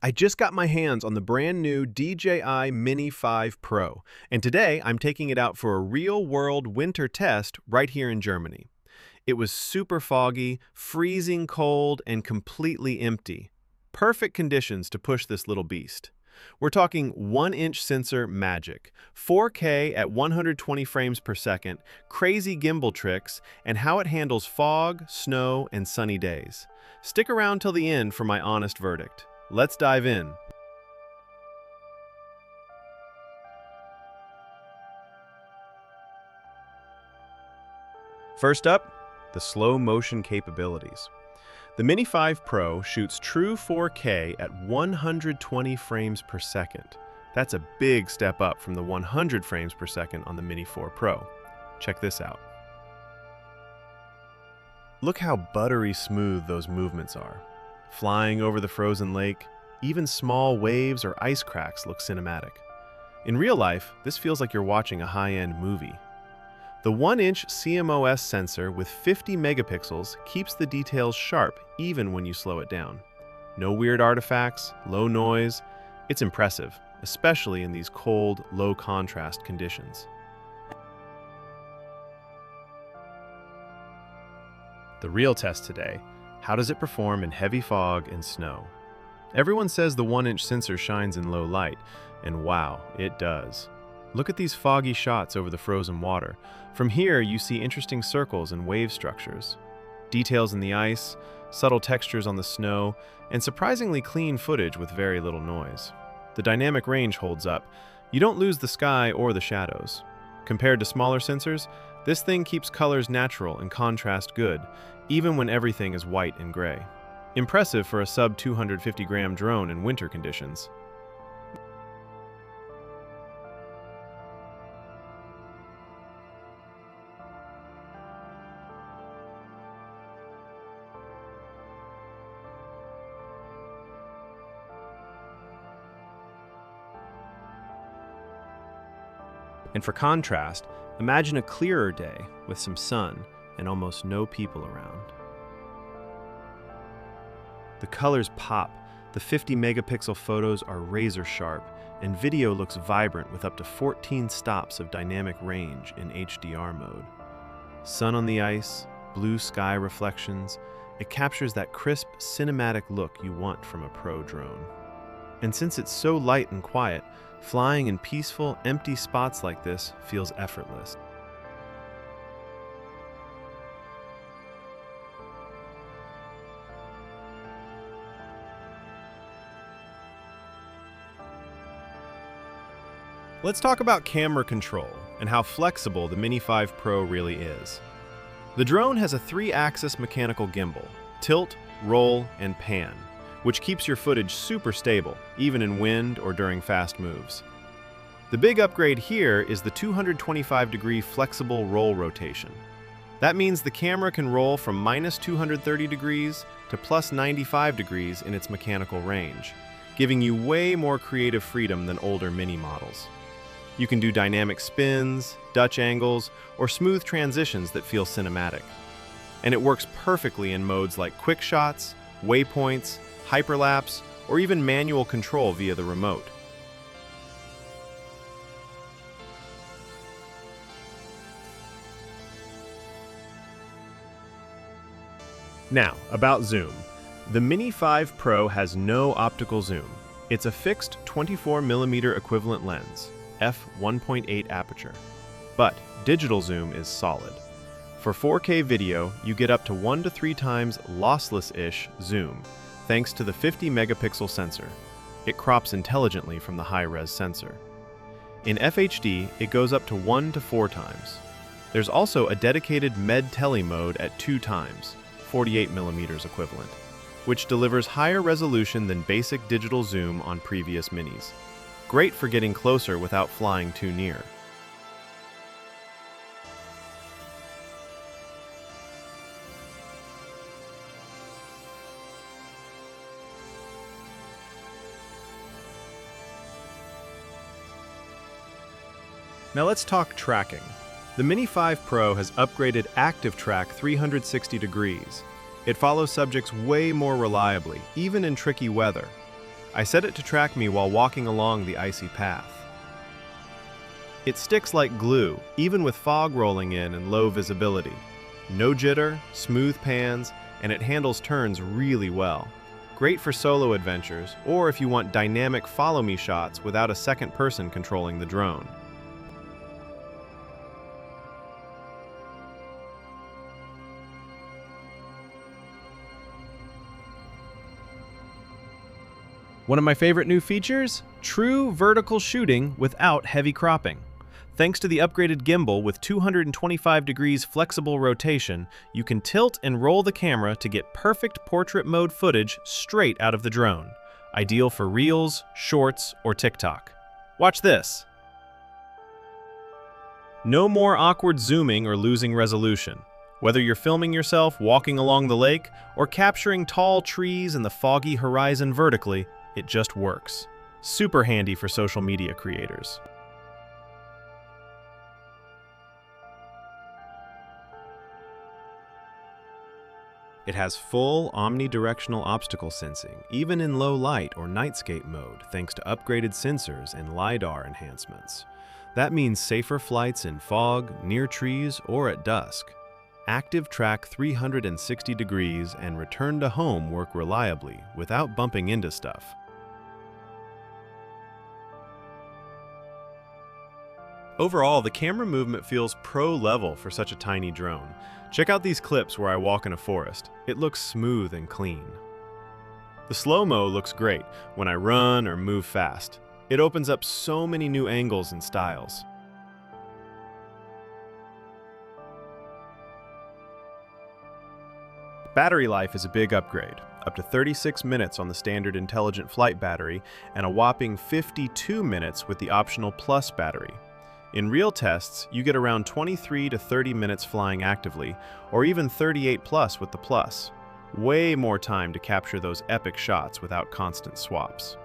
I just got my hands on the brand new DJI Mini 5 Pro, and today I'm taking it out for a real-world winter test right here in Germany. It was super foggy, freezing cold, and completely empty. Perfect conditions to push this little beast. We're talking 1-inch sensor magic, 4K at 120 frames per second, crazy gimbal tricks, and how it handles fog, snow, and sunny days. Stick around till the end for my honest verdict. Let's dive in. First up, the slow motion capabilities. The Mini 5 Pro shoots true 4K at 120 frames per second. That's a big step up from the 100 frames per second on the Mini 4 Pro. Check this out. Look how buttery smooth those movements are. Flying over the frozen lake, even small waves or ice cracks look cinematic. In real life, this feels like you're watching a high-end movie. The 1-inch CMOS sensor with 50 megapixels keeps the details sharp even when you slow it down. No weird artifacts, low noise. It's impressive, especially in these cold, low-contrast conditions. The real test today. How does it perform in heavy fog and snow? Everyone says the 1-inch sensor shines in low light, and wow, it does. Look at these foggy shots over the frozen water. From here, you see interesting circles and wave structures, details in the ice, subtle textures on the snow, and surprisingly clean footage with very little noise. The dynamic range holds up. You don't lose the sky or the shadows. Compared to smaller sensors, this thing keeps colors natural and contrast good, even when everything is white and gray. Impressive for a sub-250-gram drone in winter conditions. And for contrast, imagine a clearer day with some sun and almost no people around. The colors pop, the 50 megapixel photos are razor sharp, and video looks vibrant with up to 14 stops of dynamic range in HDR mode. Sun on the ice, blue sky reflections, it captures that crisp, cinematic look you want from a pro drone. And since it's so light and quiet, flying in peaceful, empty spots like this feels effortless. Let's talk about camera control and how flexible the Mini 5 Pro really is. The drone has a 3-axis mechanical gimbal, tilt, roll, and pan, which keeps your footage super stable, even in wind or during fast moves. The big upgrade here is the 225-degree flexible roll rotation. That means the camera can roll from -230 degrees to +95 degrees in its mechanical range, giving you way more creative freedom than older Mini models. You can do dynamic spins, Dutch angles, or smooth transitions that feel cinematic. And it works perfectly in modes like quick shots, waypoints, hyperlapse, or even manual control via the remote. Now, about zoom. The Mini 5 Pro has no optical zoom. It's a fixed 24mm equivalent lens, f1.8 aperture. But digital zoom is solid. For 4K video, you get up to 1 to 3 times lossless-ish zoom, thanks to the 50 megapixel sensor. It crops intelligently from the high-res sensor. In FHD, it goes up to 1 to 4 times. There's also a dedicated Med Tele mode at 2 times, 48mm equivalent, which delivers higher resolution than basic digital zoom on previous Minis. Great for getting closer without flying too near. Now let's talk tracking. The Mini 5 Pro has upgraded ActiveTrack 360 degrees. It follows subjects way more reliably, even in tricky weather. I set it to track me while walking along the icy path. It sticks like glue, even with fog rolling in and low visibility. No jitter, smooth pans, and it handles turns really well. Great for solo adventures, or if you want dynamic follow-me shots without a second person controlling the drone. One of my favorite new features? True vertical shooting without heavy cropping. Thanks to the upgraded gimbal with 225 degrees flexible rotation, you can tilt and roll the camera to get perfect portrait mode footage straight out of the drone. Ideal for Reels, Shorts, or TikTok. Watch this. No more awkward zooming or losing resolution. Whether you're filming yourself walking along the lake or capturing tall trees and the foggy horizon vertically, it just works. Super handy for social media creators. It has full omnidirectional obstacle sensing, even in low light or nightscape mode, thanks to upgraded sensors and LiDAR enhancements. That means safer flights in fog, near trees, or at dusk. ActiveTrack 360 degrees and return to home work reliably without bumping into stuff. Overall, the camera movement feels pro-level for such a tiny drone. Check out these clips where I walk in a forest. It looks smooth and clean. The slow-mo looks great when I run or move fast. It opens up so many new angles and styles. Battery life is a big upgrade, up to 36 minutes on the standard Intelligent Flight battery and a whopping 52 minutes with the optional Plus battery. In real tests, you get around 23 to 30 minutes flying actively, or even 38 plus with the Plus. Way more time to capture those epic shots without constant swaps.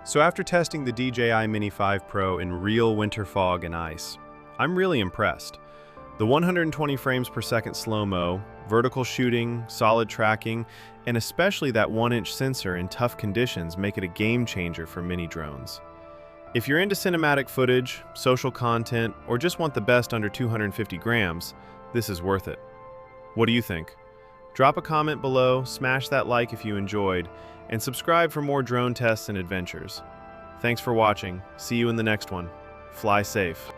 So after testing the DJI Mini 5 Pro in real winter fog and ice, I'm really impressed. The 120 frames per second slow-mo, vertical shooting, solid tracking, and especially that 1-inch sensor in tough conditions make it a game changer for mini drones. If you're into cinematic footage, social content, or just want the best under 250 grams, this is worth it. What do you think? Drop a comment below, smash that like if you enjoyed, and subscribe for more drone tests and adventures. Thanks for watching. See you in the next one. Fly safe.